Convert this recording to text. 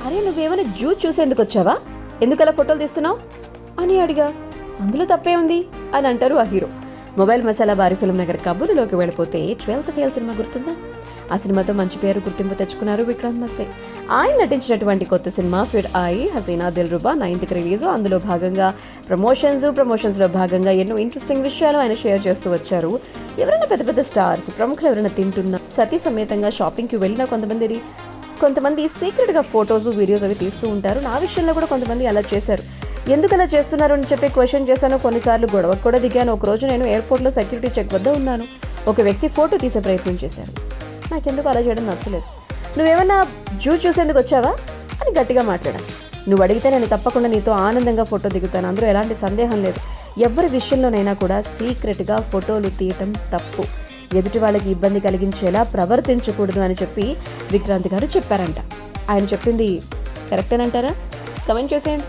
అరే నువ్వేమైనా జూ చూసేందుకు వచ్చావా, ఎందుకలా ఫోటోలు తీస్తున్నావు అని అడిగా. అందులో తప్పే ఉంది అని అంటారు ఆ హీరో. మొబైల్ మసాలా బారి ఫిల్మ్ నగర్ కబుర్లోకి వెళ్ళిపోతే 12th ఫెయిల్ సినిమా గుర్తుందా? ఆ సినిమాతో మంచి పేరు గుర్తింపు తెచ్చుకున్నారు విక్రాంత్ మస్సే. ఆయన నటించినటువంటి కొత్త సినిమా ఫిర్ ఆయి హసీనా దిల్రుబా 9th రిలీజ్. అందులో భాగంగా ప్రమోషన్స్లో భాగంగా ఎన్నో ఇంట్రెస్టింగ్ విషయాలు ఆయన షేర్ చేస్తూ వచ్చారు. ఎవరైనా పెద్ద పెద్ద స్టార్స్, ప్రముఖులు ఎవరైనా తింటున్నా, సతీ సమేతంగా షాపింగ్కి వెళ్ళినా కొంతమంది సీక్రెట్గా ఫొటోస్, వీడియోస్ అవి తీస్తూ ఉంటారు. నా విషయంలో కూడా కొంతమంది అలా చేశారు. ఎందుకు అలా చేస్తున్నారు అని చెప్పి క్వశ్చన్ చేశాను. కొన్నిసార్లు గొడవకు కూడా దిగాను. ఒకరోజు నేను ఎయిర్పోర్ట్లో సెక్యూరిటీ చెక్ వద్ద ఉన్నాను. ఒక వ్యక్తి ఫోటో తీసే ప్రయత్నం చేశారు. నాకెందుకు అలా చేయడం నచ్చలేదు. నువ్వేమన్నా జూ చూసేందుకు వచ్చావా అని గట్టిగా మాట్లాడాను. నువ్వు అడిగితే నేను తప్పకుండా నీతో ఆనందంగా ఫోటో దిగుతాను, అందులో ఎలాంటి సందేహం లేదు. ఎవరి విషయంలోనైనా కూడా సీక్రెట్గా ఫోటోలు తీయటం తప్పు, ఎదుటి వాళ్ళకి ఇబ్బంది కలిగించేలా ప్రవర్తించకూడదు అని చెప్పి విక్రాంత్ గారు చెప్పారంట. ఆయన చెప్పింది కరెక్టేనంటారా? కమెంట్ చేసేయండి.